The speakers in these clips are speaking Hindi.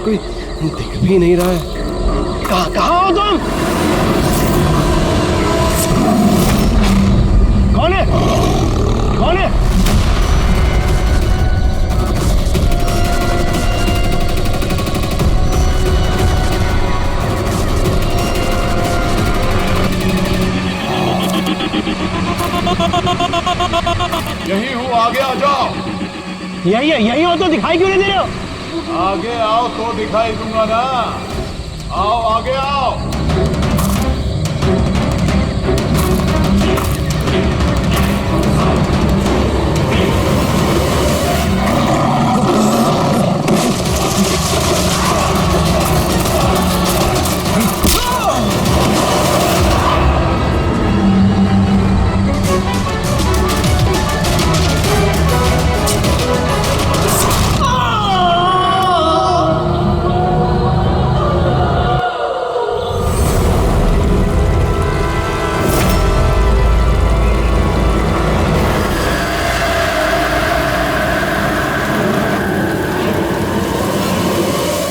कोई दिख भी नहीं रहा है। कहाँ हो तुम? कौन है? कौन है? यही हूँ, आगे आ जाओ। यही हो तो दिखाई क्यों नहीं दे रहे हो? आगे आओ तो दिखाई दूंगा ना। आओ आगे आओ।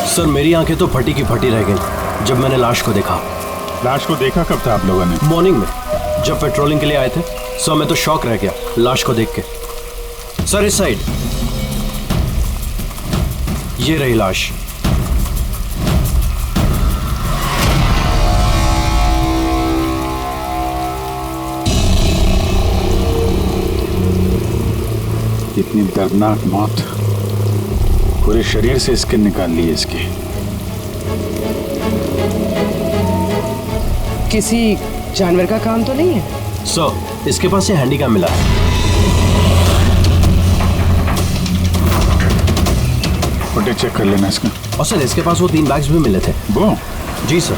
सर मेरी आंखें तो फटी की फटी रह गई जब मैंने लाश को देखा। लाश को देखा कब था आप लोगों ने? मॉर्निंग में जब पेट्रोलिंग के लिए आए थे। सर मैं तो शॉक रह गया लाश को देख के। सर इस साइड ये रही लाश। इतनी दर्दनाक मौत, पूरे शरीर से स्किन निकाल ली है इसकी। किसी जानवर का काम तो नहीं है? सर इसके पास से हैंडीकैम मिला है। फुटेज चेक कर लेना इसका। और सर इसके पास वो 3 बैग्स भी मिले थे। वो? जी सर।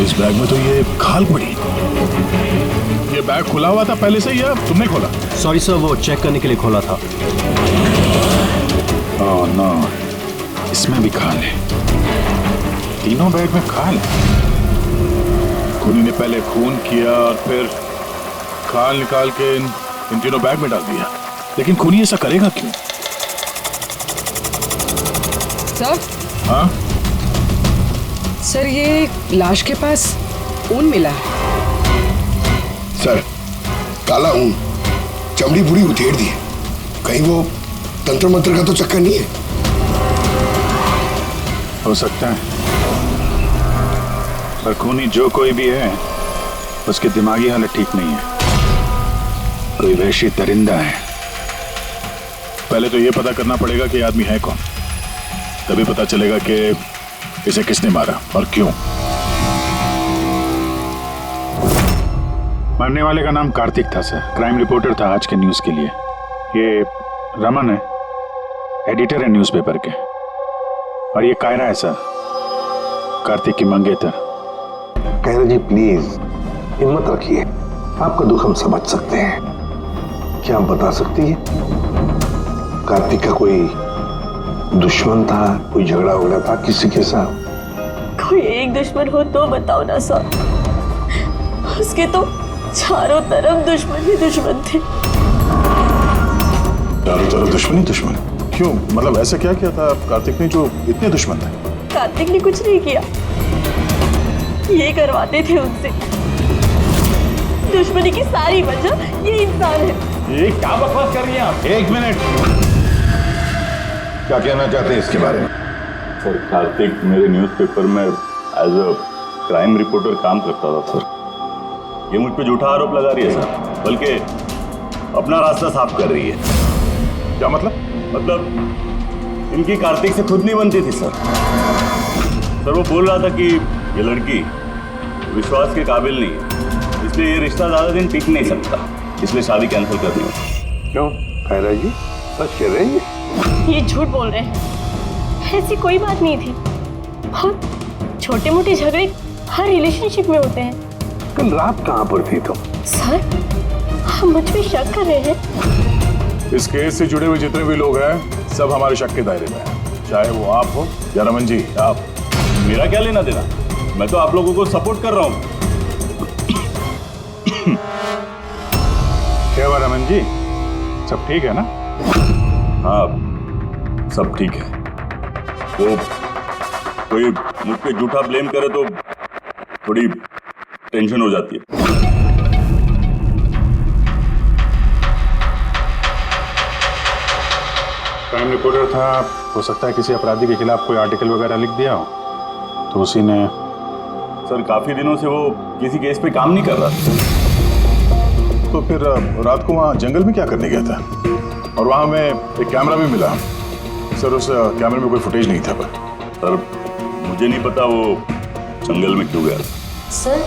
इस बैग में तो ये खाल पड़ी। ये बैग खुला हुआ था पहले से या तुमने खोला? सॉरी सर वो चेक करने के लिए खोला था। ओह नो, इसमें भी खाल है। तीनों बैग में खाल है। खूनी ने पहले खून किया और फिर खाल निकाल के इन तीनों बैग में डाल दिया। लेकिन खूनी ऐसा करेगा क्यों? सर? हाँ सर ये लाश के पास ऊन मिला है। सर काला ऊन, चमड़ी पूरी उधेड़ दी है। कहीं वो तंत्र मंत्र का तो चक्कर नहीं है? हो सकता है, पर खूनी जो कोई भी है उसकी दिमागी हालत ठीक नहीं है। कोई वहशी दरिंदा है। पहले तो ये पता करना पड़ेगा कि आदमी है कौन, तभी पता चलेगा कि इसे किसने मारा और क्यों। मरने वाले का नाम कार्तिक था सर। क्राइम रिपोर्टर था आज के न्यूज के लिए। ये रमन है, एडिटर है न्यूज़पेपर के। और ये कायरा है सर, कार्तिक की मंगेतर। कायरा जी प्लीज हिम्मत रखिए, आपका दुख हम समझ सकते हैं। क्या आप बता सकती है कार्तिक का कोई दुश्मन था, कोई झगड़ा वगड़ा था किसी के साथ? कोई एक दुश्मन हो तो बताओ ना सर। उसके तो चारों तरफ दुश्मन ही दुश्मन थे। चारों तरफ दुश्मन ही दुश्मन? क्यों, मतलब ऐसा क्या किया था कार्तिक ने जो इतने दुश्मन थे? कार्तिक ने कुछ नहीं किया, ये करवाते थे उनसे। दुश्मनी की सारी वजह ये इंसान है। ये क्या बकवास कर रही हैं आप? एक मिनट, क्या कहना चाहते हैं इसके बारे में? सर कार्तिक मेरे न्यूज़पेपर में एज अ क्राइम रिपोर्टर काम करता था सर। ये मुझ पे झूठा आरोप लगा रही है सर, बल्कि अपना रास्ता साफ कर रही है। क्या मतलब? मतलब इनकी कार्तिक से खुद नहीं बनती थी सर। सर वो बोल रहा था कि ये लड़की विश्वास के काबिल नहीं है, इसलिए ये रिश्ता ज़्यादा दिन टिक नहीं सकता, इसलिए शादी कैंसिल करनी है। क्यों कायरा जी, सच कह रहे हैं? ये झूठ बोल रहे हैं, ऐसी कोई बात नहीं थी। बहुत छोटे मोटे झगड़े हर रिलेशनशिप में होते हैं। कल रात कहाँ पर थी तुम? सर आप मुझ पे शक कर रहे हैं? इस केस से जुड़े हुए जितने भी लोग हैं सब हमारे शक के दायरे में हैं, चाहे वो आप हो या रमन जी आप। मेरा क्या लेना देना, मैं तो आप लोगों को सपोर्ट कर रहा हूँ। क्या हुआ रमन जी, सब ठीक है ना? हाँ, सब ठीक है। वो कोई मुझ पे झूठा ब्लेम करे तो थोड़ी टेंशन हो जाती है। क्राइम रिपोर्टर था, हो सकता है किसी अपराधी के खिलाफ कोई आर्टिकल वगैरह लिख दिया हो, तो उसी ने। सर, काफी दिनों से वो किसी केस पे काम नहीं कर रहा था। तो फिर रात को वहाँ जंगल में क्या करने गया था? और वहाँ हमें एक कैमरा भी मिला। सर, उस कैमरे में कोई फुटेज नहीं था। पर सर, मुझे नहीं पता वो जंगल में क्यों गया। सर,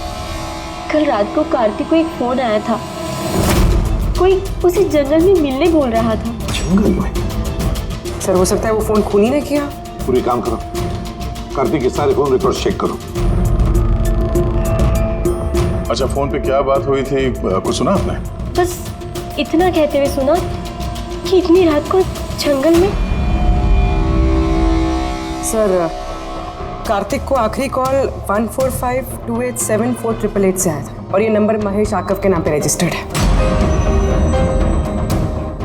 कल रात को कार्तिक को एक फोन आया था, कोई उसे जंगल में मिलने बोल रहा था। जंगल में? सर, हो सकता है वो फोन खूनी ने किया। पूरी काम करो, कार्तिक के सारे फोन रिकॉर्ड चेक करो। अच्छा, फोन पे क्या बात हुई थी, कुछ सुना आपने? बस इतना कहते हुए सुना कि इतनी रात को जंगल में। सर, कार्तिक को आखिरी कॉल 1452874888 से आया था और ये नंबर महेश आकव के नाम पे रजिस्टर्ड है।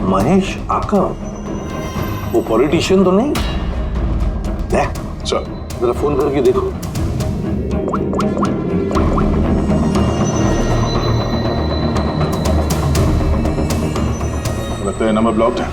महेश आकव? वो पॉलिटिशियन तो नहीं? देख, चल जरा फोन करके देखो। लगता है नंबर ब्लॉक्ड है।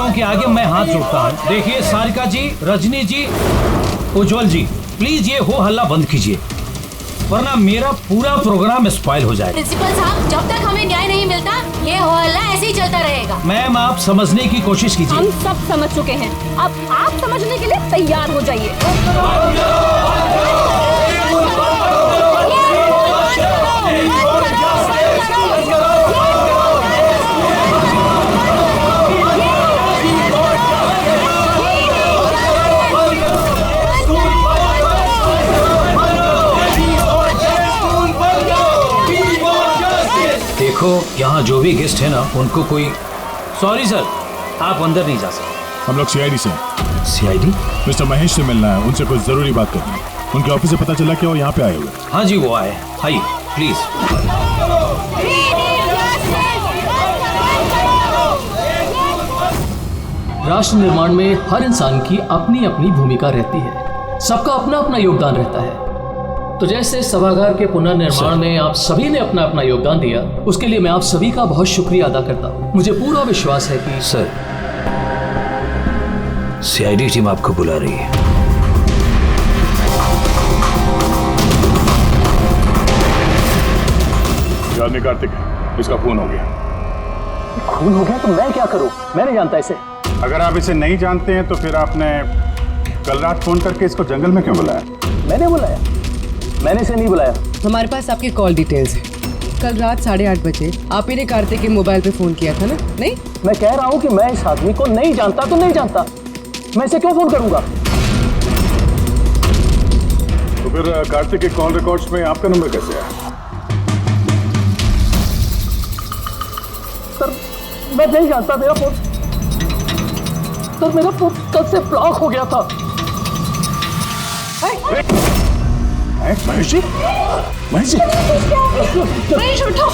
के आगे मैं हाथ जोड़ता हूँ। देखिए सारिका जी, रजनी जी, उज्जवल जी, प्लीज ये हो हल्ला बंद कीजिए, वरना मेरा पूरा प्रोग्राम स्पॉइल हो जाएगा। प्रिंसिपल साहब, जब तक हमें न्याय नहीं मिलता ये हो हल्ला ऐसे ही चलता रहेगा। मैम, आप समझने की कोशिश कीजिए। हम सब समझ चुके हैं, अब आप समझने के लिए तैयार हो जाइए। देखो, यहाँ जो भी गेस्ट है ना, उनको कोई। सॉरी सर, आप अंदर नहीं जा सकते। हम लोग सीआईडी से। सीआईडी? मिस्टर महेश से मिलना है, उनसे कुछ जरूरी बात करनी है। उनके ऑफिस से पता चला कि वो यहाँ पे आए हुए। हाँ जी, वो आए। आइए प्लीज। राष्ट्र निर्माण में हर इंसान की अपनी अपनी भूमिका रहती है, सबका अपना अपना योगदान रहता है। तो जैसे सभागार के पुनर्निर्माण में आप सभी ने अपना अपना योगदान दिया, उसके लिए मैं आप सभी का बहुत शुक्रिया अदा करता हूँ। मुझे पूरा विश्वास है कि सर, सीआईडी टीम आपको बुला रही है। ये आदमी कार्तिक है, इसका खून हो गया। खून हो गया तो मैं क्या करूँ? मैं नहीं जानता इसे। अगर आप इसे नहीं जानते हैं तो फिर आपने कल रात फोन करके इसको जंगल में क्यों बुलाया? मैंने बुलाया? मैंने इसे नहीं बुलाया। हमारे पास आपकी कॉल डिटेल्स है। कल रात 8:30 बजे आप ही ने कार्तिक के मोबाइल पे फोन किया था ना? नहीं, मैं कह रहा हूँ कि मैं इस आदमी को नहीं जानता तो नहीं जानता, मैं इसे क्यों फोन करूंगा? तो फिर कार्तिक के कॉल रिकॉर्ड्स में आपका नंबर कैसे आया? सर, मैं नहीं जानता। मेरा फोन कल से ब्लॉक हो गया था। महेश जी, महेश जी, महेश उठो।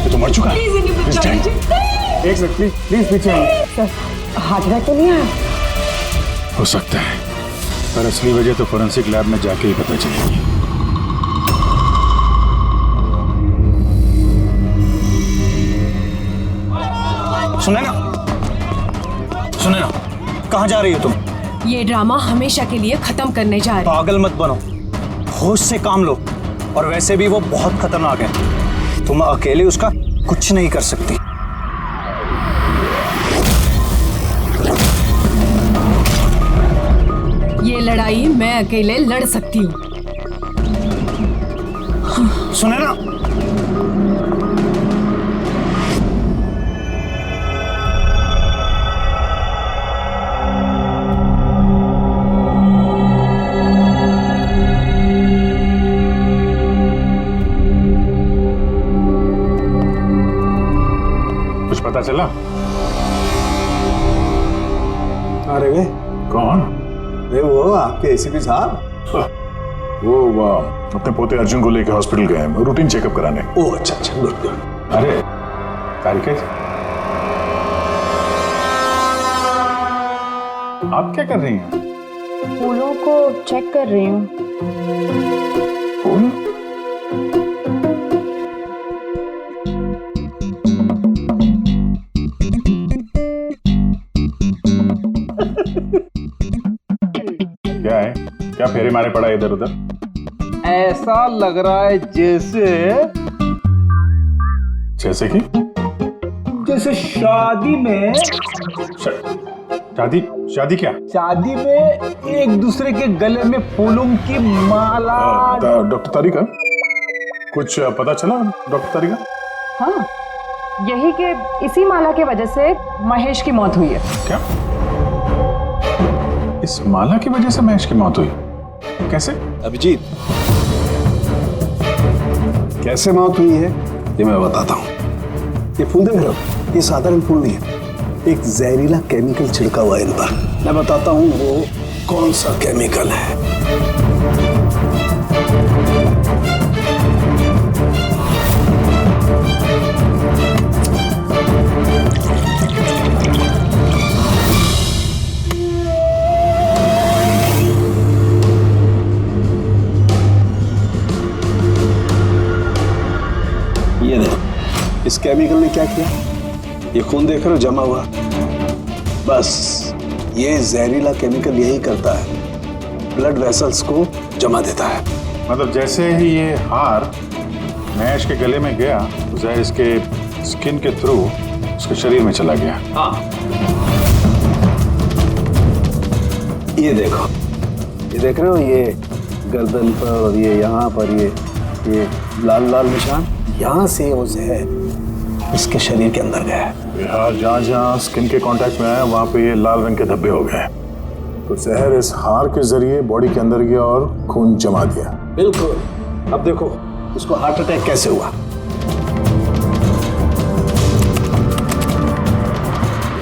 ये तो मर चुका है। प्लीज इन्हें बचा लीजिए। एक मिनट प्लीज, प्लीज पीछे आइए। सर, हार्ट अटैक तो नहीं आया? हो सकता है, पर असली वजह तो फोरेंसिक लैब में जाके ही पता चलेगी। सुने ना, कहाँ जा रही हो तुम? ये ड्रामा हमेशा के लिए खत्म करने जा रहे। पागल मत बनो, होश से काम लो। और वैसे भी वो बहुत खतरनाक है, तुम अकेले उसका कुछ नहीं कर सकती। ये लड़ाई मैं अकेले लड़ सकती हूँ। सुने ना, कुछ पता चला? अरे वे कौन? अरे वो आपके एसीपी साहब। वो अपने पोते अर्जुन को लेकर हॉस्पिटल गए हैं रूटीन चेकअप कराने। ओह अच्छा अच्छा, गुड गुड। अरे तारिका जी, आप क्या कर रही हैं? फूलों को चेक कर रही हूँ। फूल? क्या है? क्या फेरे मारे पड़ा इधर उधर? ऐसा लग रहा है जैसे कि जैसे शादी में शादी क्या? शादी में एक दूसरे के गले में फूलों की माला। डॉक्टर तारिका, कुछ पता चला डॉक्टर तारिका? हाँ, यही के इसी माला की वजह से महेश की मौत हुई है। क्या? इस माला की वजह से महेश की मौत हुई? कैसे? अभिजीत, कैसे मौत हुई है ये मैं बताता हूँ। ये फूल देख रहे हो, ये साधारण फूल नहीं है, एक जहरीला केमिकल छिड़का हुआ है इन पर। मैं बताता हूँ वो कौन सा केमिकल है। ये देखो, इस केमिकल ने क्या किया, ये खून देख रहे हो जमा हुआ, बस ये जहरीला केमिकल यही करता है, ब्लड वेसल्स को जमा देता है। मतलब जैसे ही ये हार महेश के गले में गया तो जहर इसके स्किन के थ्रू उसके शरीर में चला गया। हाँ, ये देखो, ये देख रहे हो, ये गर्दन पर और ये यहाँ पर ये लाल लाल निशान, यहाँ से वो जहर इसके शरीर के अंदर गया है। हार जहाँ जहाँ स्किन के कांटेक्ट में आया वहाँ पे ये लाल रंग के धब्बे हो गए, तो जहर इस हार के जरिए बॉडी के अंदर गया और खून जमा दिया। बिल्कुल। अब देखो उसको हार्ट अटैक कैसे हुआ।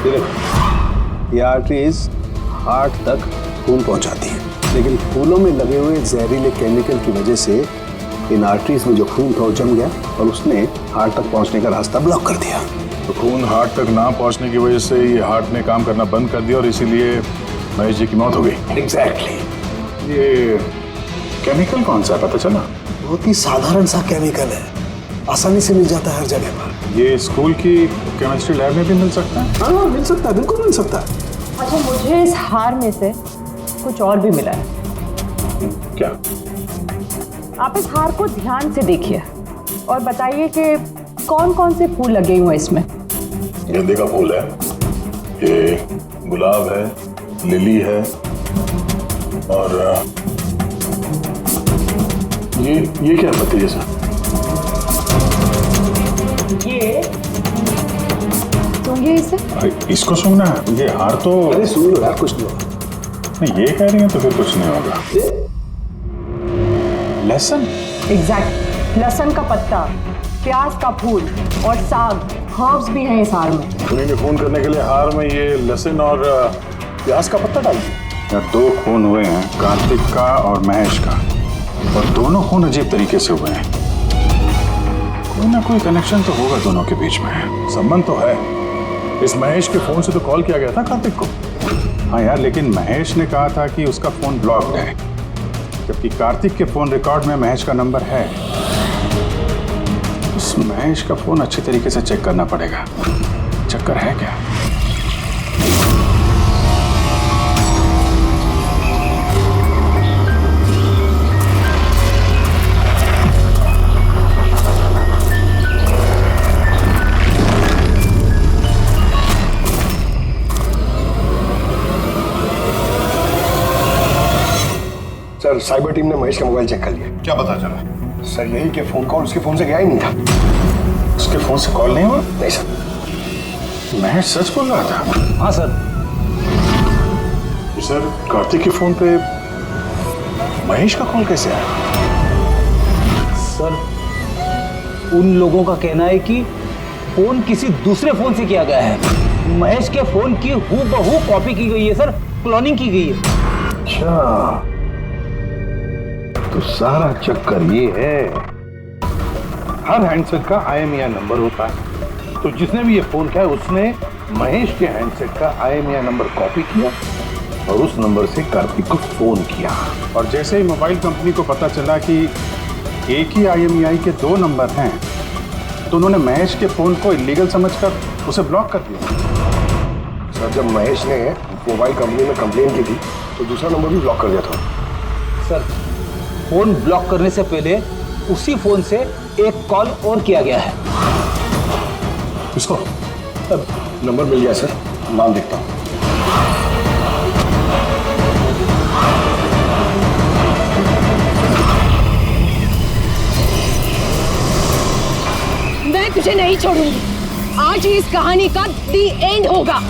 ये देखो, ये आर्टरीज हार्ट तक खून पहुंचाती है, लेकिन फूलों में लगे हुए जहरीले केमिकल की वजह से इन आर्टरीज में जो खून था वो जम गया और उसने हार्ट तक पहुंचने का रास्ता ब्लॉक कर दिया। तो खून हार्ट तक ना पहुंचने की वजह से ये हार्ट ने काम करना बंद कर दिया और इसीलिए महेश जी की मौत हो गई। एग्जैक्टली। ये केमिकल कौन सा पता चला? बहुत ही साधारण सा केमिकल है, आसानी से मिल जाता है हर जगह पर। ये स्कूल की केमिस्ट्री लैब में भी मिल सकता है? हाँ मिल सकता है, बिल्कुल मिल सकता है। अच्छा, मुझे इस हार में से कुछ और भी मिला है। क्या? आप इस हार को ध्यान से देखिए और बताइए कि कौन कौन से फूल लगे हुए हैं इसमें। गेंदे का फूल है, ये गुलाब है, लिली है और ये क्या पत्ती जैसा? ये सूंघिए इसे। अरे इसको सूंघना है? ये हार तो अरे सुन लो यार, कुछ नहीं होगा। नहीं, ये कह रही है तो फिर कुछ नहीं होगा। लहसुन? एग्जैक्ट, लहसुन का पत्ता, प्याज का फूल और साग, हर्ब्स भी हैं इस हार में। खून खून करने के लिए हार में ये लहसुन और प्याज का पत्ता डाल दिया। दो खून हुए हैं, कार्तिक का और महेश का, और दोनों खून अजीब तरीके से हुए हैं। कोई ना कोई कनेक्शन तो होगा दोनों के बीच में, संबंध तो है। इस महेश के फोन से तो कॉल किया गया था कार्तिक को। हाँ यार, लेकिन महेश ने कहा था कि उसका फोन ब्लॉक्ड है, जबकि कार्तिक के फोन रिकॉर्ड में महेश का नंबर है। उस महेश का फोन अच्छी तरीके से चेक करना पड़ेगा। चक्कर है क्या? सर साइबर टीम ने महेश का मोबाइल चेक कर लिया। क्या पता चला? सर यही कि फोन कॉल उसके फोन से गया ही नहीं था। उसके फोन से कॉल नहीं हुआ? नहीं सर। महेश सच बोल रहा था? हाँ सर। सर कार्तिक के फोन पे महेश का कॉल कैसे आया? सर उन लोगों का कहना है कि फोन किसी दूसरे फोन से किया गया है। महेश के फोन की हूबहू कॉपी की गई है सर, क्लोनिंग की गई है। अच्छा तो सारा चक्कर ये है, हर हैंडसेट का IMEI नंबर होता है, तो जिसने भी ये फोन किया उसने महेश के हैंडसेट का IMEI नंबर कॉपी किया और उस नंबर से कार्तिक को फोन किया। और जैसे ही मोबाइल कंपनी को पता चला कि एक ही IMEI के 2 नंबर हैं, तो उन्होंने महेश के फोन को इलीगल समझकर उसे ब्लॉक कर दिया। सर जब महेश ने मोबाइल कंपनी में कंप्लेन की थी तो दूसरा नंबर भी ब्लॉक कर दिया था। सर फोन ब्लॉक करने से पहले उसी फोन से एक कॉल और किया गया है। किसको? अब नंबर मिल गया सर, नाम देखता हूँ। मैं तुझे नहीं छोड़ूंगी। आज ही इस कहानी का दी एंड होगा।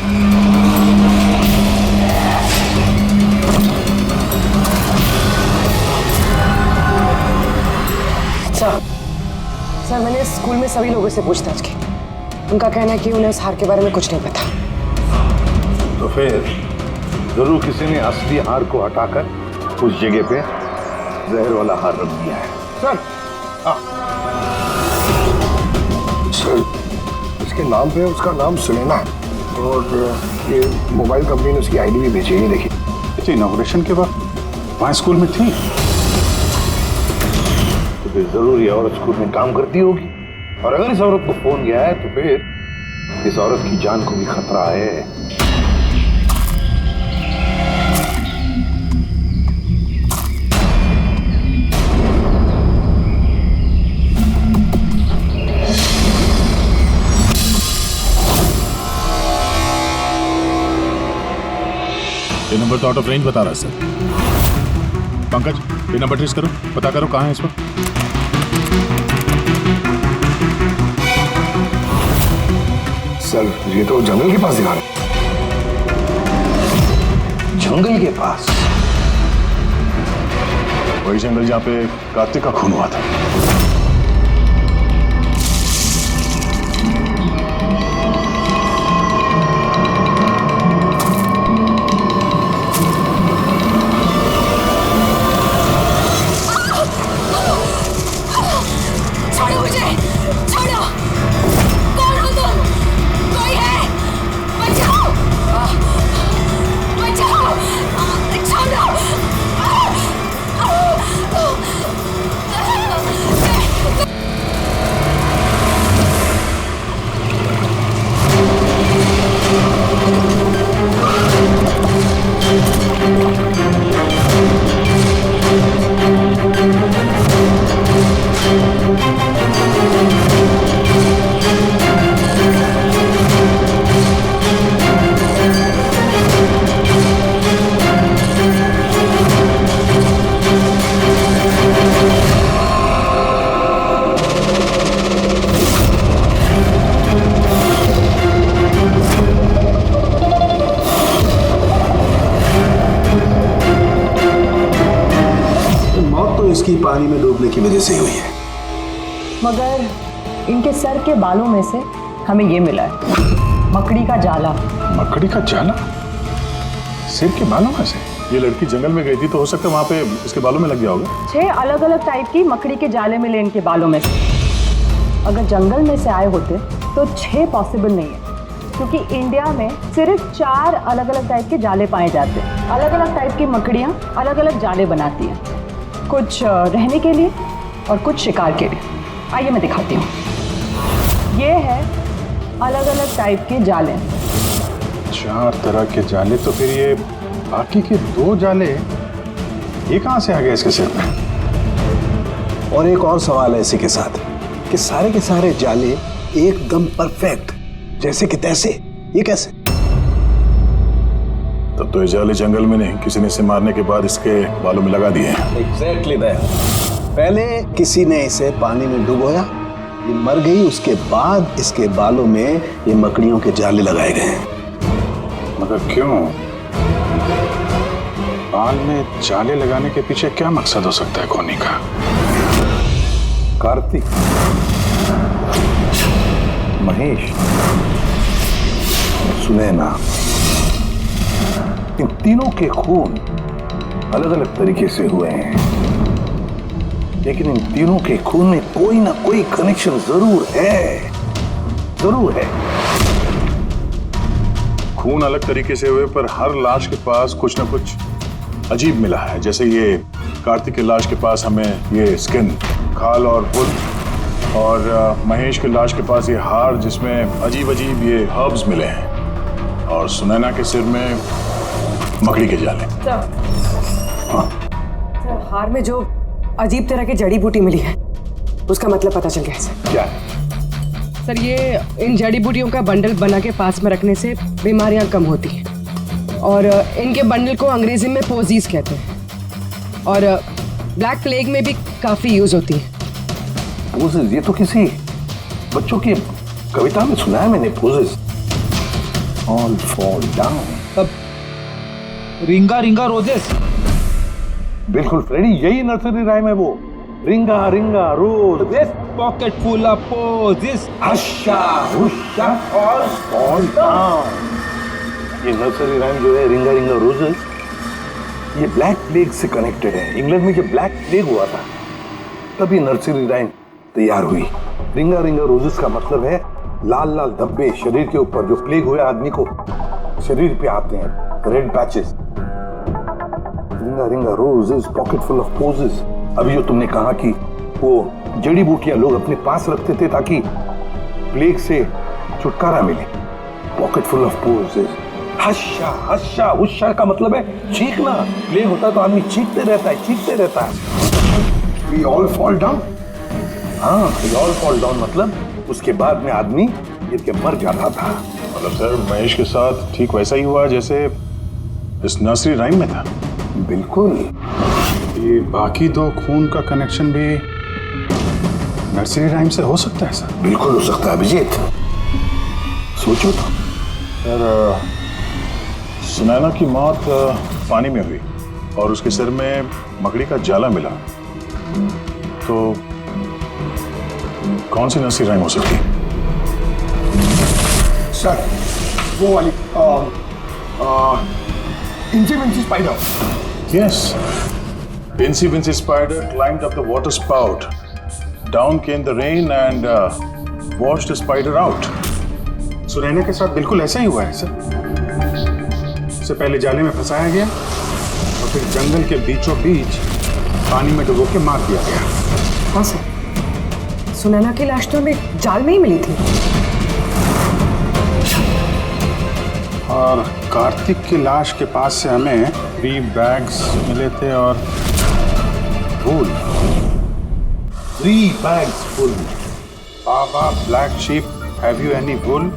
सर मैंने स्कूल में सभी लोगों से पूछताछ की। उनका कहना है कि उन्हें उस हार के बारे में कुछ नहीं पता। तो फिर जरूर किसी ने असली हार को हटाकर उस जगह पे जहर वाला हार रख दिया है। सर सर इसके नाम पे उसका नाम सुलेना है और ये मोबाइल कंपनी ने उसकी ID भी भेजी है, देखिए। अच्छा इनॉग्रेशन के बाद वहाँ स्कूल में थी? तो फिर जरूर ये औरत स्कूल में काम करती होगी, और अगर इस औरत को फोन गया है तो फिर इस औरत की जान को भी खतरा है। ये नंबर तो आउट ऑफ रेंज बता रहा है सर। पंकज ये नंबर ट्रेस करो, पता करो कहाँ है इस वक्त। सर ये तो जंगल के पास दिखा रहे। जंगल के पास? वही जंगल जहाँ पे कार्तिक का खून हुआ था। इसकी पानी में डूबने की वजह से ही हुई है। मगर इनके सर के बालों में से हमें ये मिला है, मकड़ी का जाला। मकड़ी का जाला? सिर के बालों में से? ये लड़की जंगल में गई थी तो हो सकता है वहां पे इसके बालों में लग गया होगा। 6 अलग अलग टाइप की मकड़ी के जाले मिले इनके बालों में से। अगर जंगल में से आए होते तो 6 पॉसिबल नहीं है, क्योंकि इंडिया में सिर्फ 4 अलग अलग टाइप के जाले पाए जाते हैं। अलग अलग टाइप की मकड़ियाँ अलग अलग जाले बनाती हैं, कुछ रहने के लिए और कुछ शिकार के लिए। आइए मैं दिखाती हूँ। ये है अलग अलग टाइप के जाले। 4 तरह के जाले? तो फिर ये बाकी के 2 जाले ये कहाँ से आ गए इसके सिर में? और एक और सवाल है इसी के साथ कि सारे के सारे जाले एकदम परफेक्ट जैसे कि तैसे, ये कैसे? तब तो ये जाले जंगल में नहीं, किसी ने इसे मारने के बाद इसके बालों में लगा दिए हैं। Exactly that. पहले किसी ने इसे पानी में डुबोया, ये मर गई, उसके बाद इसके बालों में ये मकड़ियों के जाले लगाए गए हैं। मगर क्यों? बाल में जाले लगाने के पीछे क्या मकसद हो सकता है खोनी का? कार्तिक, महेश, सुनैना, इन तीनों के खून अलग अलग तरीके से हुए हैं, लेकिन इन तीनों के खून में कोई ना कोई कनेक्शन जरूर है, जरूर है। खून अलग तरीके से हुए, पर हर लाश के पास कुछ ना कुछ अजीब मिला है। जैसे ये कार्तिक की लाश के पास हमें ये स्किन, खाल और पुल, और महेश की लाश के पास ये हार जिसमें अजीब अजीब ये हर्ब्स मिले हैं, और सुनैना के सिर में मकड़ी के जाले। सर, हार में जो अजीब तरह की जड़ी बूटी मिली है उसका मतलब पता चल गया सर। क्या? सर, ये इन जड़ी बूटियों का बंडल बना के पास में रखने से बीमारियां कम होती हैं, और इनके बंडल को अंग्रेजी में पोजीज कहते हैं, और ब्लैक प्लेग में भी काफी यूज होती है। पोजेस? ये तो किसी बच्चों की कविता में सुना है मैंने। Posies, all fall down. तब रिंगा रिंगा रोजेस। बिल्कुल फ्रेडी, यही नर्सरी राइम है वो। Ring a ring a rose, pocket full of posies, hush a hush a all fall down. ये नर्सरी राइम जो है, रिंगा रिंगा रोजेस, ये ब्लैक प्लेग से कनेक्टेड है। इंग्लैंड में जब ब्लैक प्लेग हुआ था तभी नर्सरी राइम तैयार हुई। रिंगा रिंगा रोजेस का मतलब है लाल लाल धब्बे शरीर के ऊपर, जो प्लेग हुए आदमी को शरीर पे आते हैं, red patches. Ring a ring a roses, pocket full of posies. अभी जो तुमने कहा कि वो जड़ी बूटियां लोग अपने पास रखते थे ताकि प्लेग से छुटकारा मिले, पॉकेट फुल ऑफ पोजेस। हश्शा हश्शा हुश्शा का मतलब है चीखना। प्लेग होता तो आदमी चीखते रहता है, चीखते रहता है। We all fall down। हाँ, we all fall down मतलब उसके बाद में आदमी गिर के मर जाता था। मतलब सर, महेश के साथ ठीक वैसा ही हुआ जैसे इस नर्सरी राइम में था। बिल्कुल। ये बाकी दो खून का कनेक्शन भी नर्सरी राइम से हो सकता है सर? बिल्कुल हो सकता है अभिजीत, सोचो तो। सर, सुनैना की मौत पानी में हुई और उसके सिर में मकड़ी का जाला मिला, तो कौन सी नर्सरी राइम हो सकती है? सर, वो वाली इंची Vinci spider. Yes. Incy Wincy Spider climbed up the water spout. Down came the rain and washed the spider out. Sunaina के साथ बिल्कुल ऐसा ही हुआ है सर। उससे पहले जाले में फंसाया गया और फिर जंगल के बीचों बीच पानी में डुबो के मार दिया गया। हाँ सर, सुनैना की लाश तो हमें जाल में ही मिली थी। और कार्तिक की लाश के पास से हमें 3 बैग्स मिले थे और फूल। 3 bags full। Baa baa black sheep, have you any wool?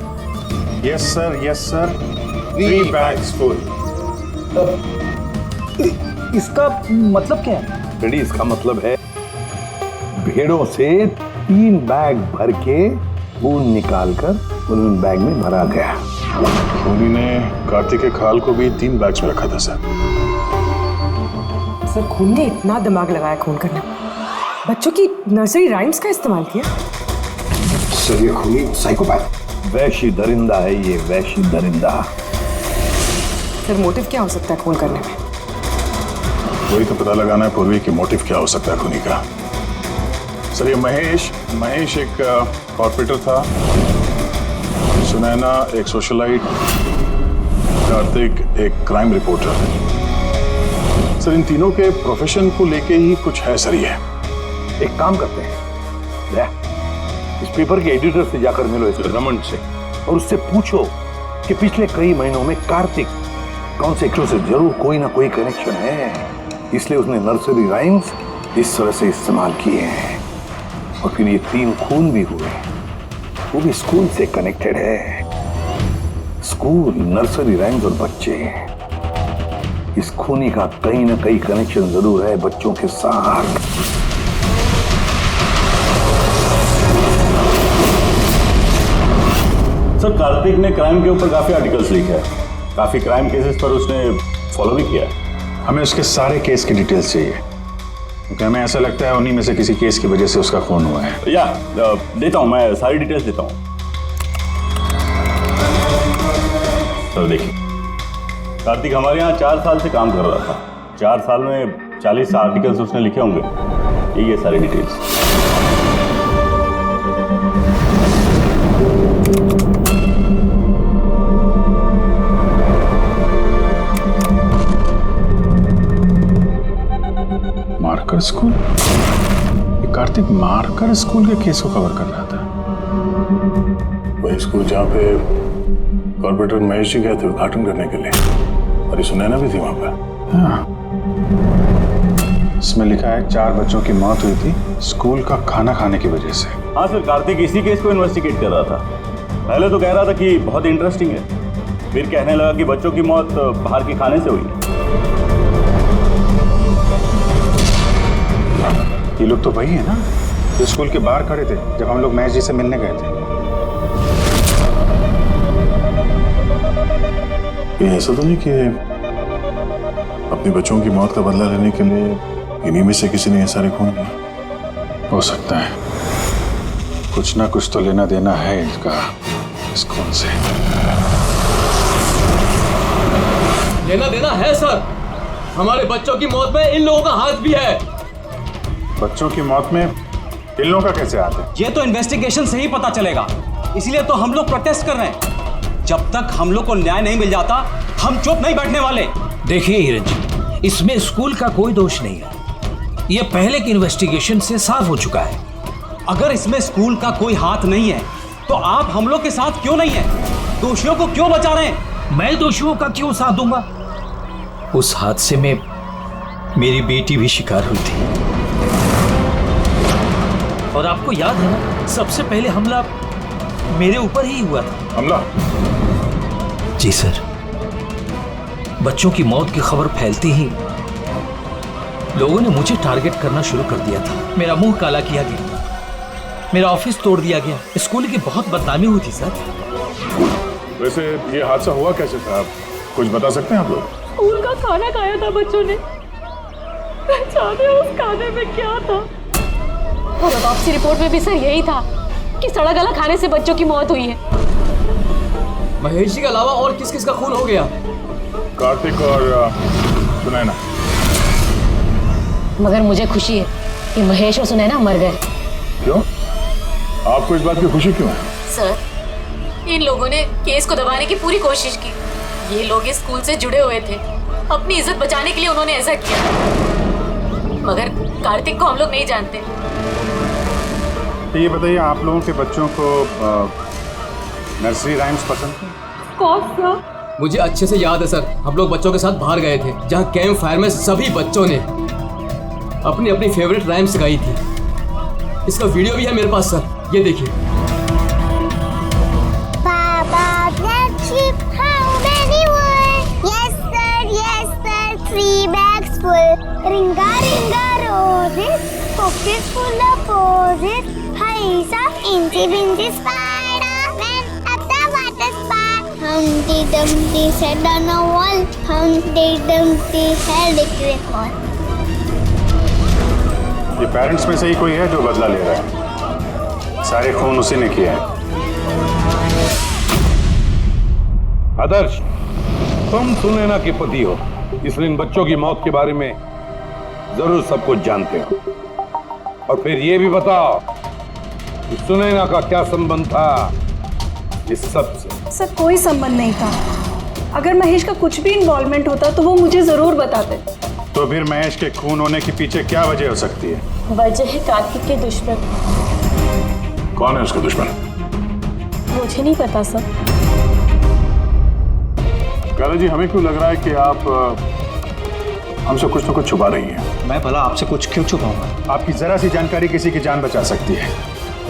Yes sir, yes sir, 3 bags full। इसका मतलब क्या है? रेडी, इसका मतलब है भेड़ों से 3 बैग भर के खून निकालकर उन बैग में भरा गया। खूनी ने कार्तिक के खाल को भी 3 बैग्स में रखा था सर। सर, खून ने इतना दिमाग लगाया खून करने में, बच्चों की नर्सरी राइम्स का इस्तेमाल किया। सर, ये खूनी साइकोपैथ, वैशी दरिंदा है ये, वैशी दरिंदा। सर, मोटिव क्या हो सकता है खून करने में? वही तो पता लगाना है पूर्वी की मोटिव क्या हो सकता है खूनी का। सर, ये महेश एक कॉर्पोरेटर था, सुनैना एक सोशलाइट, कार्तिक एक क्राइम रिपोर्टर। सर, इन तीनों के प्रोफेशन को लेके ही कुछ है सर। ये एक काम करते हैं, इस पेपर के एडिटर से जाकर मिलो, इस रमन से, और उससे पूछो कि पिछले कई महीनों में कार्तिक कौन से एक्टर से जरूर कोई ना कोई कनेक्शन है, इसलिए उसने नर्सरी राइम्स इस तरह से इस्तेमाल किए हैं। और फिर ये 3 खून भी हुए, वो भी स्कूल से कनेक्टेड है। स्कूल, नर्सरी राइम्स और बच्चे। इस खूनी का कहीं ना कहीं कनेक्शन जरूर है बच्चों के साथ। सर कार्तिक ने क्राइम के ऊपर काफी आर्टिकल्स लिखे हैं, काफी क्राइम केसेस पर उसने फॉलो भी किया है। हमें उसके सारे केस की डिटेल्स चाहिए, क्योंकि हमें ऐसा लगता है उन्हीं में से किसी केस की वजह से उसका खून हुआ है। या देता हूं, मैं सारी डिटेल्स देता हूं। सर देखिए, कार्तिक हमारे यहाँ 4 साल से काम कर रहा था। 4 साल में 40 आर्टिकल्स उसने लिखे होंगे। ये सारी डिटेल्स। Marker school? ये कार्तिक मार्कर स्कूल के केस को कवर कर रहा था। वही स्कूल जहाँ पे कॉर्पोरेटर महेश जी गए थे उद्घाटन करने के लिए, और ये सुनैना भी थी वहां पर। हाँ, इसमें लिखा है 4 बच्चों की मौत हुई थी स्कूल का खाना खाने की वजह से। हाँ सर, कार्तिक इसी केस को इन्वेस्टिगेट कर रहा था। पहले तो कह रहा था कि बहुत इंटरेस्टिंग है, फिर कहने लगा कि बच्चों की मौत बाहर के खाने से हुई है। ये लोग तो वही है ना जो स्कूल के बाहर खड़े थे जब हम लोग महेश जी से मिलने गए थे। ये ऐसा तो नहीं कि अपने बच्चों की मौत का बदला लेने के लिए इन्हीं में से किसी ने ये सारे खून किए? हो सकता है, कुछ ना कुछ तो लेना देना है इसका इस खून से। लेना देना है सर। हमारे बच्चों की मौत में इन लोगों का हाथ भी है। बच्चों की मौत में इन लोगों का कैसे हाथ है? ये तो इन्वेस्टिगेशन से ही पता चलेगा, इसलिए तो हम लोग प्रोटेस्ट कर रहे हैं। जब तक हम लोग को न्याय नहीं मिल जाता हम चुप नहीं बैठने वाले। देखिए हिरन जी, इसमें स्कूल का कोई दोष नहीं है, ये पहले की इन्वेस्टिगेशन से साफ हो चुका है। अगर इसमें स्कूल का कोई हाथ नहीं है तो आप हम लोग के साथ क्यों नहीं है? दोषियों को क्यों बचा रहे हैं? मैं दोषियों का क्यों साथ दूंगा? उस हादसे में मेरी बेटी भी शिकार हुई थी, और आपको याद है ना, सबसे पहले हमला मेरे ऊपर ही हुआ था। हमला? जी सर। बच्चों की मौत की खबर फैलती ही लोगों ने मुझे टारगेट करना शुरू कर दिया था। मेरा मुंह काला किया गया, मेरा ऑफिस तोड़ दिया गया, स्कूल की बहुत बदनामी हुई थी सर। वैसे ये हादसा हुआ कैसे था, कुछ बता सकते हैं आप लोग? स्कूल का खाना खाया था बच्चों ने, जाने उस खाने में क्या था। और ऑटोप्सी रिपोर्ट में भी सर यही था कि सड़ा गला खाने से बच्चों की मौत हुई है। महेश जी के अलावा और किस किस का खून हो गया? कार्तिक और सुनैना। मगर मुझे खुशी है कि महेश और सुनैना मर गए। क्यों? आपको इस बात की खुशी क्यों है? सर, इन लोगों ने केस को दबाने की पूरी कोशिश की। ये लोग इस स्कूल से जुड़े हुए थे, अपनी इज्जत बचाने के लिए उन्होंने ऐसा किया। मगर कार्तिक को हम लोग नहीं जानते। तो ये बताइए, आप लोगों के बच्चों को नर्सरी राइम्स पसंद है? कौन सा? मुझे अच्छे से याद है सर, हम लोग बच्चों के साथ बाहर गए थे जहाँ कैंप फायर में सभी बच्चों ने अपनी अपनी फेवरेट राइम्स गाई थी। इसका वीडियो भी है मेरे पास सर, ये देखिए। Ringa ringa roses, pockets full of posies. He's a incy wincy Spider-Man at the water spout. Humpty Dumpty sat on a wall. Humpty Dumpty held a great ball. ये पेरेंट्स में से ही कोई है जो बदला ले रहा है? सारे खून उसी ने किया है। आदर्श, तुम सुनैना के पति हो, इसलिए इन बच्चों की मौत के बारे में जरूर सब कुछ जानते हो। और फिर ये भी बताओ कि सुनैना का क्या संबंध था इस सब से? सर, कोई संबंध नहीं था। अगर महेश का कुछ भी इन्वॉल्वमेंट होता तो वो मुझे जरूर बताते। तो फिर महेश के खून होने के पीछे क्या वजह हो सकती है? वजह है कार्तिक के दुश्मन। कौन है उसका दुश्मन? मुझे नहीं पता सर। काला जी, हमें क्यों लग रहा है कि आप हमसे कुछ तो कुछ छुपा रही हैं। मैं भला आपसे कुछ क्यों छुपाऊंगा? आपकी जरा सी जानकारी किसी की जान बचा सकती है।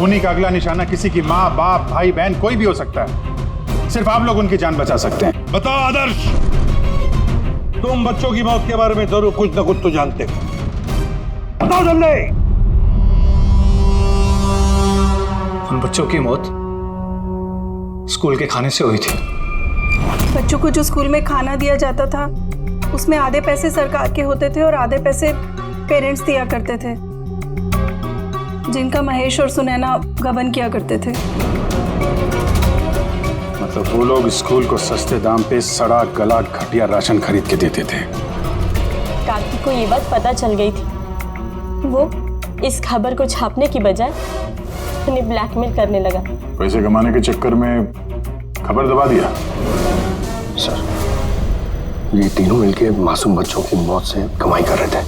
उन्हीं का अगला निशाना किसी की माँ, बाप, भाई, बहन कोई भी हो सकता है। सिर्फ आप लोग उनकी जान बचा सकते हैं। बताओ आदर्श, तुम बच्चों की मौत के बारे में जरूर कुछ न कुछ तो जानते हो। बताओ जल्दी। उन बच्चों की मौत स्कूल के खाने से हुई थी। बच्चों को जो स्कूल में खाना दिया जाता था उसमें आधे पैसे सरकार के होते थे और आधे पैसे पेरेंट्स दिया करते थे, जिनका महेश और सुनैना गबन किया करते थे। मतलब वो लोग स्कूल को सस्ते दाम पे सड़ा गला घटिया राशन खरीद के देते थे। कार्तिक को ये बात पता चल गई थी। वो इस खबर को छापने की बजाय उन्हें ब्लैकमेल करने लगा। पैसे कमाने के चक्कर में खबर दबा दिया। सर, ये तीनों मिलके मासूम बच्चों की मौत से कमाई कर रहे थे,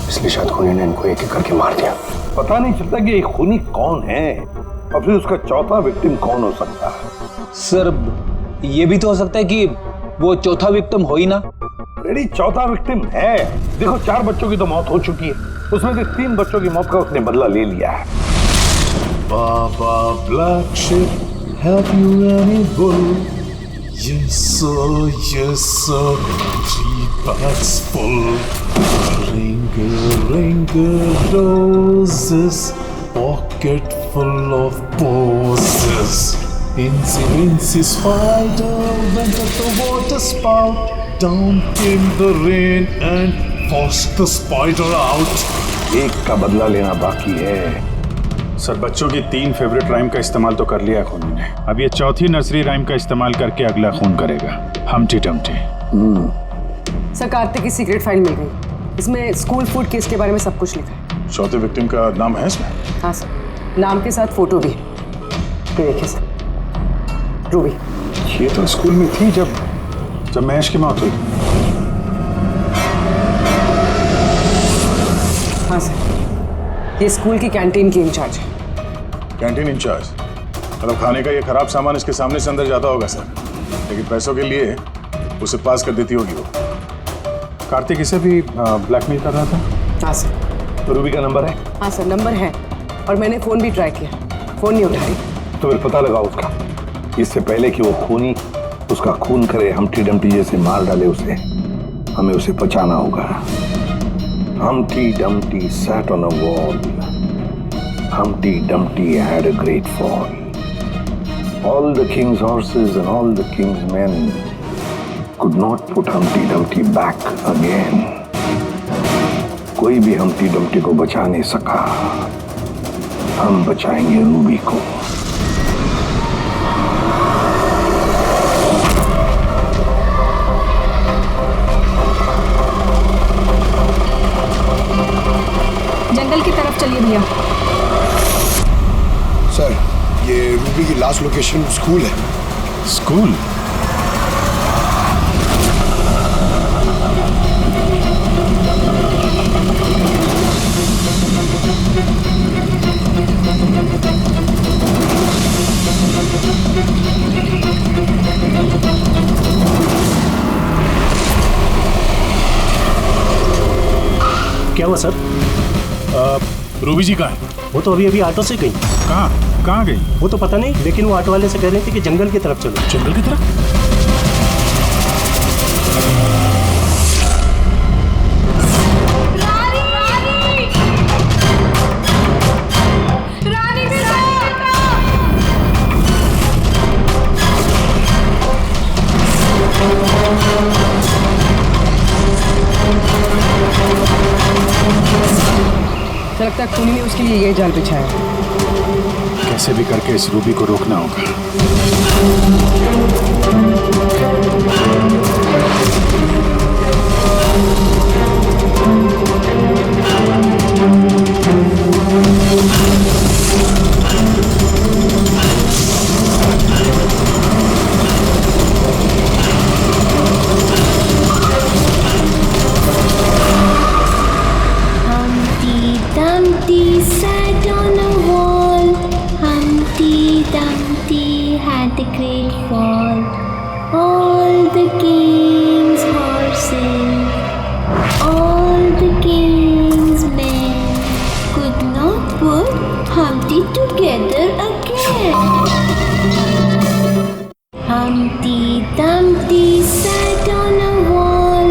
इसलिए शायद खूनी ने इनको एक एक करके मार दिया। पता नहीं चलता कि ये खूनी कौन है और फिर उसका चौथा विक्टिम कौन हो सकता है। सर, ये भी तो हो सकता है कि वो चौथा विक्टिम हो ही ना। रेडी, चौथा विक्टिम है। देखो, 4 बच्चों की तो मौत हो चुकी है, उसमें से 3 बच्चों की मौत का उसने बदला ले लिया है। Baba Black Sheep, have you any wool? Yes sir, 3 bags full. Ring roses, pocket full of posies. Incy spider went at the water spout. Down came the rain and forced the spider out. एक का बदला लेना बाकी है। सर, बच्चों की 3 फेवरेट राइम का इस्तेमाल तो कर लिया है खूनी ने। अब ये चौथी नर्सरी राइम का इस्तेमाल करके अगला खून करेगा, हमटी डमटी। सर, कार्तिक की सीक्रेट फाइल मिल गई। इसमें स्कूल फूड केस के बारे में सब कुछ लिखा है। चौथे विक्टिम का नाम है इसमें? हाँ सर, नाम के साथ फोटो भी। ये देखिए सर, रूबी। ये तो स्कूल में थी जब महेश की मौत हुई। हाँ सर, ये स्कूल की कैंटीन की इंचार्ज है। Canteen incharge? मतलब खाने का ये खराब सामान इसके सामने से अंदर जाता होगा सर, लेकिन पैसों के लिए उसे पास कर देती होगी वो। कार्तिक इसे भी ब्लैकमेल कर रहा था? हाँ सर। तो रूबी का नंबर है? हाँ सर, नंबर है और मैंने फोन भी ट्राई किया, फोन नहीं उठा रही। तो फिर पता लगाओ उसका, इससे पहले कि वो खूनी उसका खून करे, हमटी डमटी जैसे मार डाले उसे। हमें उसे बचाना होगा। Humpty Dumpty sat on a wall. Humpty Dumpty had a great fall. All the king's horses and all the king's men could not put Humpty Dumpty back again. कोई भी Humpty Dumpty को बचा नहीं सका। हम बचाएंगे रूबी को। जंगल की तरफ चलिए भैया। सर, ये रूबी की लास्ट लोकेशन स्कूल है। स्कूल? क्या हुआ सर? रूबी जी कहाँ है? वो तो अभी ऑटो से गई। कहाँ गई? वो तो पता नहीं, लेकिन वो ऑटो वाले से कह रही थी कि जंगल की तरफ चलो। जंगल की तरफ? लगता है खूनी ने उसके लिए ये जाल बिछाया है। कैसे भी करके इस रूबी को रोकना होगा। Dumpty sat on a wall. Humpty Dumpty had a great fall. All the king's horses, all the king's men could not put Humpty together again. Humpty Dumpty sat on a wall.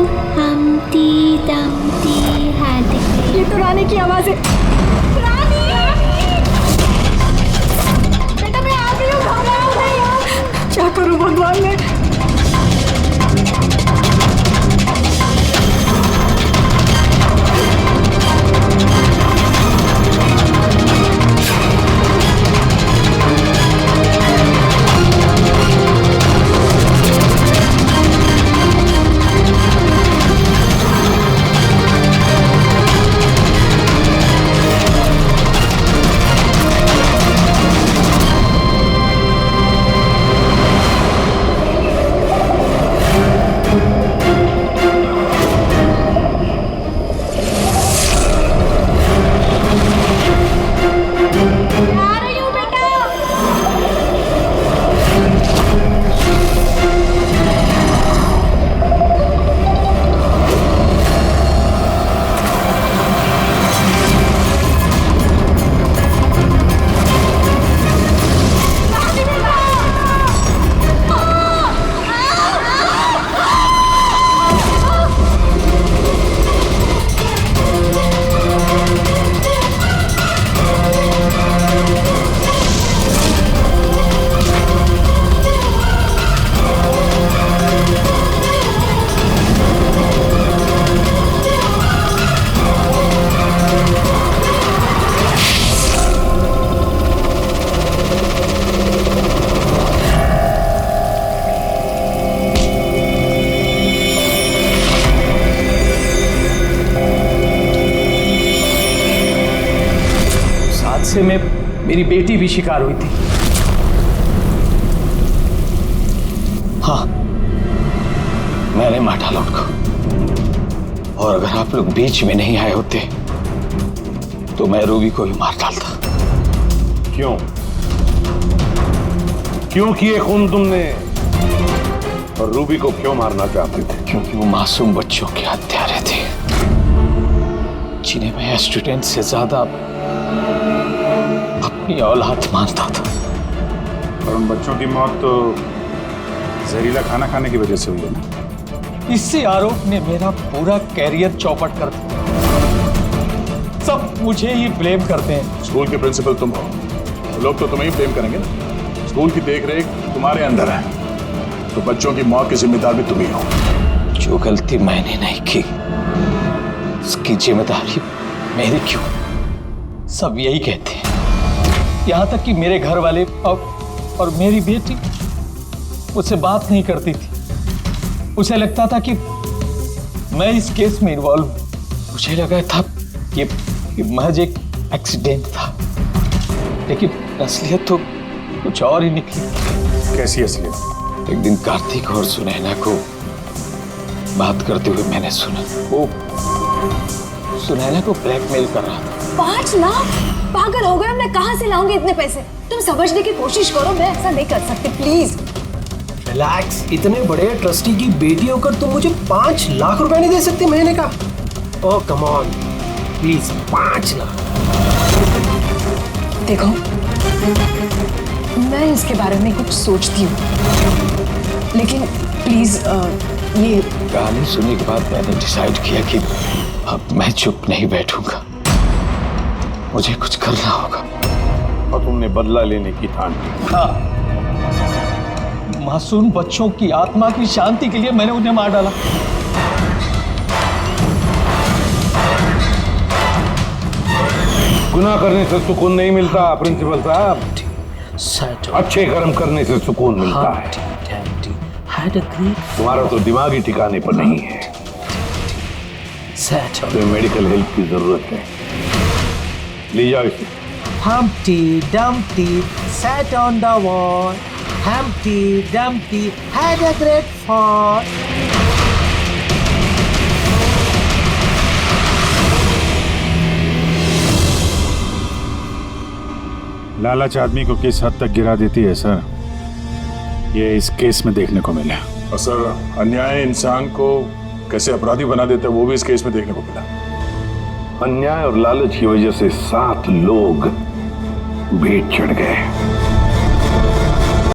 हादसे में मेरी बेटी भी शिकार हुई थी। हाँ, मैंने मार डाला उनको। और अगर आप लोग बीच में नहीं आए होते तो मैं रूबी को ही मार डालता। क्यों क्यों किए खून तुमने? और रूबी को क्यों मारना चाहते थे? क्योंकि वो मासूम बच्चों के हत्यारे थे, जिन्हें मैं स्टूडेंट से ज्यादा अपनी औलाद मानता था। और उन बच्चों की मौत तो जहरीला खाना खाने की वजह से हुई है ना? इसी आरोप ने मेरा पूरा कैरियर चौपट कर दिया। सब मुझे ही ब्लेम करते हैं। स्कूल के प्रिंसिपल तुम हो, लोग तो तुम्हें ही ब्लेम करेंगे ना। स्कूल की देखरेख तुम्हारे अंदर है, तो बच्चों की मौत की जिम्मेदार भी तुम ही हो। जो गलती मैंने नहीं की उसकी जिम्मेदारी मेरी क्यों? सब यही कहते हैं। यहाँ तक कि मेरे घर वाले और मेरी बेटी मुझसे बात नहीं करती थी। उसे लगता था कि मैं इस केस में इन्वॉल्व हूं। मुझे लगा था ये महज एक एक्सीडेंट था, लेकिन असलियत तो कुछ और ही निकली। कैसी असलियत? एक दिन कार्तिक और सुनैना को बात करते हुए मैंने सुना। वो सुनैना को ब्लैकमेल कर रहा था। 5 लाख? पागल हो गए? मैं कहाँ से लाऊंगी इतने पैसे? तुम समझने की कोशिश करो, मैं ऐसा नहीं कर सकती, प्लीज। रिलैक्स। इतने बड़े ट्रस्टी की बेटी होकर तुम मुझे 5 लाख रुपए नहीं दे सकती महीने का? ओह कम ऑन प्लीज, 5 लाख। देखो, मैं इसके बारे में कुछ सोचती हूँ, लेकिन प्लीज ये कहानी सुनने के बाद मैंने डिसाइड किया कि अब मैं चुप नहीं बैठूंगा, मुझे कुछ करना होगा। और तुमने बदला लेने की ठान ली? हाँ, मासूम बच्चों की आत्मा की शांति के लिए मैंने उन्हें मार डाला। गुनाह करने से सुकून नहीं मिलता प्रिंसिपल साहब, अच्छे कर्म करने से सुकून मिलता है। तुम्हारा तो दिमाग ही ठिकाने पर नहीं है। तुम्हें मेडिकल हेल्प की जरूरत है, ले जाओ इसे। Humpty Dumpty sat on the wall. Humpty Dumpty had a great fall. लालच आदमी को किस हद तक गिरा देती है सर, ये इस केस में देखने को मिला। और सर, अन्याय इंसान को कैसे अपराधी बना देता है वो भी इस केस में देखने को मिला। अन्याय और लालच की वजह से 7 लोग भेंट चढ़ गए।